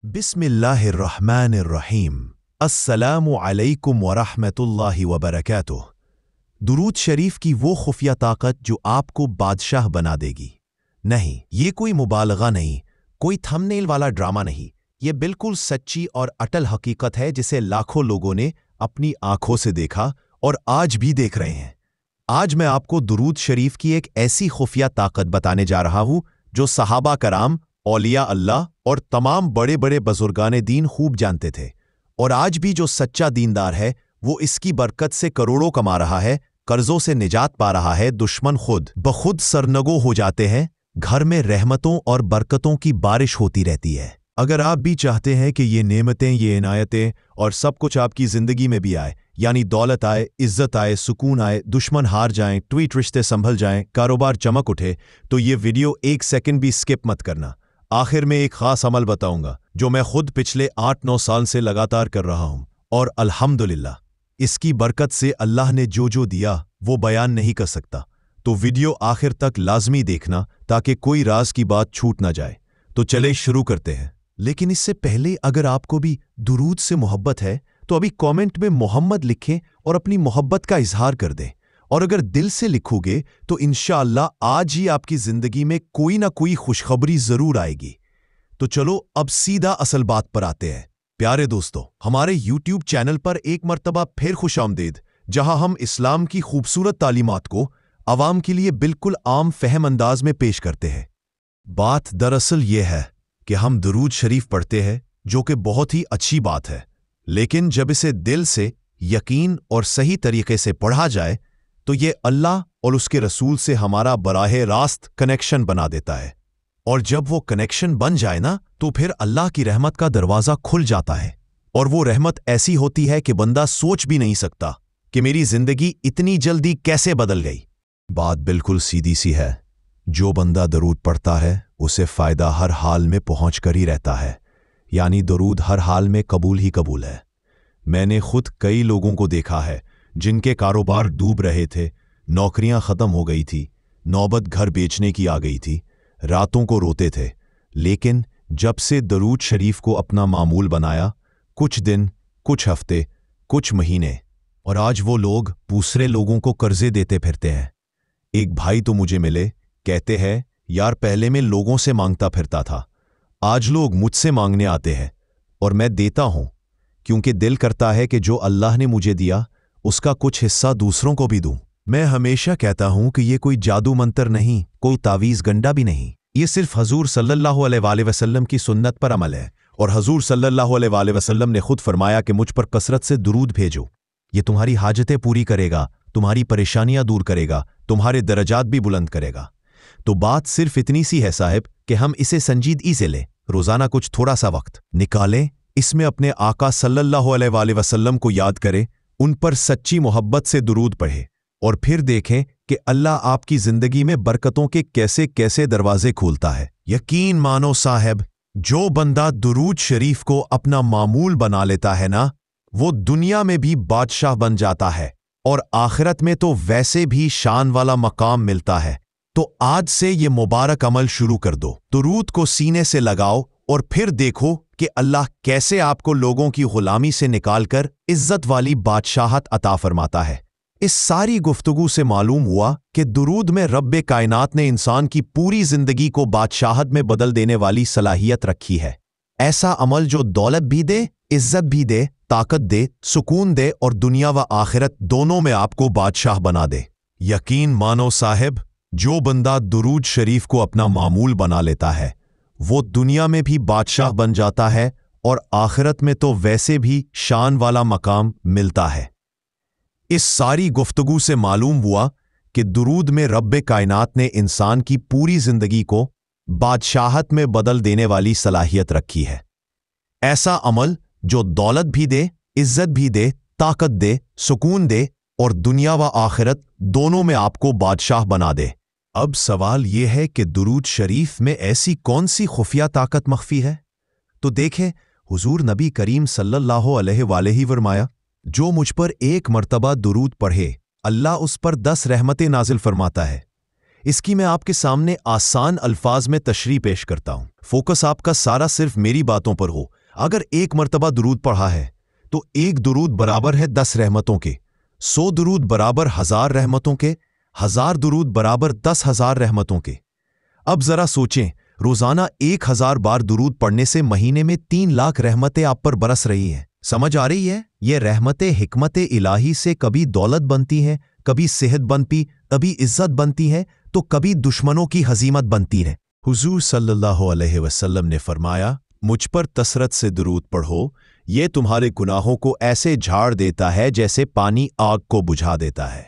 बिस्मिल्लाहिर्रहमानिर्रहीम। अस्सलामु अलैकुम वरहमतुल्लाहि वबरकातुह। दुरूद शरीफ की वो खुफिया ताकत जो आपको बादशाह बना देगी। नहीं, ये कोई मुबालगा नहीं, कोई थंबनेल वाला ड्रामा नहीं, ये बिल्कुल सच्ची और अटल हकीकत है जिसे लाखों लोगों ने अपनी आंखों से देखा और आज भी देख रहे हैं। आज मैं आपको दुरूद शरीफ की एक ऐसी खुफिया ताकत बताने जा रहा हूं जो सहाबा कराम, औलिया अल्लाह और तमाम बड़े बड़े बुजुर्गाने दीन खूब जानते थे, और आज भी जो सच्चा दीनदार है वो इसकी बरकत से करोड़ों कमा रहा है, कर्जों से निजात पा रहा है, दुश्मन खुद बखुद सरनगो हो जाते हैं, घर में रहमतों और बरकतों की बारिश होती रहती है। अगर आप भी चाहते हैं कि ये नेमतें, ये इनायतें और सब कुछ आपकी जिंदगी में भी आए, यानी दौलत आए, इज्जत आए, सुकून आए, दुश्मन हार जाएं, ट्वीट रिश्ते संभल जाएं, कारोबार चमक उठे, तो ये वीडियो एक सेकंड भी स्किप मत करना। आखिर में एक खास अमल बताऊंगा जो मैं खुद पिछले 8-9 साल से लगातार कर रहा हूं, और अल्हम्दुलिल्लाह इसकी बरकत से अल्लाह ने जो जो दिया वो बयान नहीं कर सकता। तो वीडियो आखिर तक लाजमी देखना ताकि कोई राज की बात छूट ना जाए। तो चले शुरू करते हैं, लेकिन इससे पहले अगर आपको भी दुरूद से मोहब्बत है तो अभी कमेंट में मोहम्मद लिखें और अपनी मोहब्बत का इजहार कर दें। और अगर दिल से लिखोगे तो इंशाअल्लाह आज ही आपकी जिंदगी में कोई ना कोई खुशखबरी जरूर आएगी। तो चलो अब सीधा असल बात पर आते हैं। प्यारे दोस्तों, हमारे YouTube चैनल पर एक मर्तबा फिर खुशामदीद, जहां हम इस्लाम की खूबसूरत तालीमात को आवाम के लिए बिल्कुल आम फहम अंदाज में पेश करते हैं। बात दरअसल ये है कि हम दुरूद शरीफ पढ़ते हैं, जो कि बहुत ही अच्छी बात है, लेकिन जब इसे दिल से, यकीन और सही तरीके से पढ़ा जाए तो ये अल्लाह और उसके रसूल से हमारा बराहे रास्त कनेक्शन बना देता है। और जब वो कनेक्शन बन जाए ना, तो फिर अल्लाह की रहमत का दरवाज़ा खुल जाता है, और वो रहमत ऐसी होती है कि बंदा सोच भी नहीं सकता कि मेरी जिंदगी इतनी जल्दी कैसे बदल गई। बात बिल्कुल सीधी सी है, जो बंदा दरूद पढ़ता है उसे फ़ायदा हर हाल में पहुँच कर ही रहता है, यानी दरूद हर हाल में कबूल ही कबूल है। मैंने खुद कई लोगों को देखा है जिनके कारोबार डूब रहे थे, नौकरियां ख़त्म हो गई थी, नौबत घर बेचने की आ गई थी, रातों को रोते थे, लेकिन जब से दरूद शरीफ को अपना मामूल बनाया, कुछ दिन, कुछ हफ्ते, कुछ महीने, और आज वो लोग दूसरे लोगों को कर्जे देते फिरते हैं। एक भाई तो मुझे मिले, कहते हैं यार पहले मैं लोगों से मांगता फिरता था, आज लोग मुझसे मांगने आते हैं और मैं देता हूं, क्योंकि दिल करता है कि जो अल्लाह ने मुझे दिया उसका कुछ हिस्सा दूसरों को भी दूं। मैं हमेशा कहता हूं कि ये कोई जादू मंतर नहीं, कोई तावीज़ गंडा भी नहीं, ये सिर्फ हजूर सल्लल्लाहु अलैहि वसल्लम की सुन्नत पर अमल है। और हजूर सल्लल्लाहु अलैहि वसल्लम ने खुद फरमाया कि मुझ पर कसरत से दुरूद भेजो, ये तुम्हारी हाजतें पूरी करेगा, तुम्हारी परेशानियां दूर करेगा, तुम्हारे दर्जात भी बुलंद करेगा। तो बात सिर्फ इतनी सी है साहिब कि हम इसे संजीदगी से लें, रोजाना कुछ थोड़ा सा वक्त निकालें, इसमें अपने आका सल्लल्लाहु अलैहि वसल्लम को याद करें, उन पर सच्ची मोहब्बत से दुरूद पढ़े, और फिर देखें कि अल्लाह आपकी जिंदगी में बरकतों के कैसे कैसे दरवाजे खोलता है। यकीन मानो साहब, जो बंदा दुरूद शरीफ को अपना मामूल बना लेता है ना, वो दुनिया में भी बादशाह बन जाता है, और आखिरत में तो वैसे भी शान वाला मकाम मिलता है। तो आज से ये मुबारक अमल शुरू कर दो, दुरूद को सीने से लगाओ और फिर देखो कि अल्लाह कैसे आपको लोगों की गुलामी से निकालकर इज्जत वाली बादशाहत अता फरमाता है। इस सारी गुफ्तगू से मालूम हुआ कि दुरूद में रब्बे कायनात ने इंसान की पूरी जिंदगी को बादशाहत में बदल देने वाली सलाहियत रखी है। ऐसा अमल जो दौलत भी दे, इज्जत भी दे, ताकत दे, सुकून दे, और दुनिया व आखिरत दोनों में आपको बादशाह बना दे। यकीन मानो साहिब, जो बंदा दुरूद शरीफ को अपना मामूल बना लेता है वो दुनिया में भी बादशाह बन जाता है, और आखिरत में तो वैसे भी शान वाला मकाम मिलता है। इस सारी गुफ्तगू से मालूम हुआ कि दुरूद में रब्बे कायनात ने इंसान की पूरी जिंदगी को बादशाहत में बदल देने वाली सलाहियत रखी है। ऐसा अमल जो दौलत भी दे, इज्जत भी दे, ताकत दे, सुकून दे, और दुनिया व आखिरत दोनों में आपको बादशाह बना दे। अब सवाल यह है कि दुरूद शरीफ में ऐसी कौन सी खुफिया ताकत मख्फी है? तो देखें, हुजूर नबी करीम सल्लल्लाहु अलैहि वसल्लम फरमाया, जो मुझ पर एक मर्तबा दुरूद पढ़े, अल्लाह उस पर 10 रहमतें नाजिल फरमाता है। اس کی میں آپ کے سامنے آسان الفاظ میں تشریح پیش کرتا ہوں۔ فوکس آپ کا سارا صرف میری باتوں پر ہو۔ اگر 1 مرتبہ درود پڑھا ہے تو 1 درود برابر ہے 10 رحمتوں کے، 100 درود برابر 1000 رحمتوں کے، 1000 درود برابر 10,000 رحمتوں کے۔ اب ذرا سوچیں، روزانہ 1000 بار درود پڑھنے سے مہینے میں 3 لاکھ رحمتیں آپ پر برس رہی ہیں۔ سمجھ آ رہی ہے؟ یہ رحمتیں حکمت الہی سے کبھی دولت بنتی ہیں، کبھی صحت بنتی، کبھی عزت بنتی ہے، تو کبھی دشمنوں کی ہزیمت بنتی ہے۔ حضور صلی اللہ علیہ وسلم نے فرمایا، مجھ پر کثرت سے درود پڑھو، یہ تمہارے گناہوں کو ایسے جھاڑ دیتا ہے جیسے پانی آگ کو بجھا دیتا ہے۔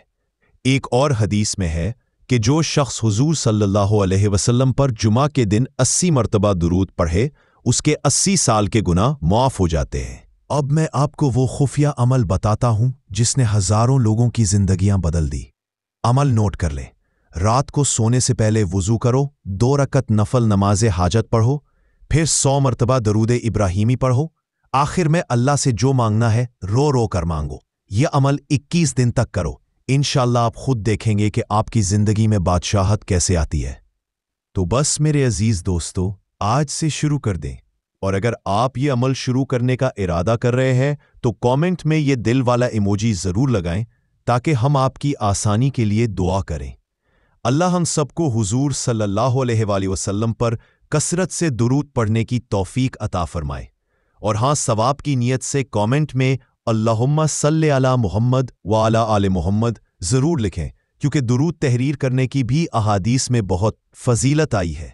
ایک اور حدیث میں ہے کہ جو شخص حضور صلی اللہ علیہ وسلم پر جمعہ کے دن 80 مرتبہ درود پڑھے، اس کے 80 سال کے گناہ معاف ہو جاتے ہیں۔ اب میں آپ کو وہ خفیہ عمل بتاتا ہوں جس نے ہزاروں لوگوں کی زندگیاں بدل دی۔ عمل نوٹ کر لیں۔ رات کو سونے سے پہلے وضو کرو، 2 رکعت نفل نماز حاجت پڑھو، پھر 100 مرتبہ درود ابراہیمی پڑھو، آخر میں اللہ سے جو مانگنا ہے رو رو کر مانگو۔ یہ عمل 21 دن تک کرو، انشاءاللہ آپ خود دیکھیں گے کہ آپ کی زندگی میں بادشاہت کیسے آتی ہے۔ تو بس میرے عزیز دوستو، آج سے شروع کر دیں، اور اگر آپ یہ عمل شروع کرنے کا ارادہ کر رہے ہیں تو کامنٹ میں یہ دل والا ایموجی ضرور لگائیں تاکہ ہم آپ کی آسانی کے لیے دعا کریں۔ اللہ ہم سب کو حضور صلی اللہ علیہ وآلہ وسلم پر کثرت سے درود پڑھنے کی توفیق عطا فرمائے، اور ہاں، ثواب کی نیت سے کامنٹ میں اللہم صلی علی محمد وعلی آل محمد ضرور لکھیں، کیونکہ درود تحریر کرنے کی بھی احادیث میں بہت فضیلت آئی ہے۔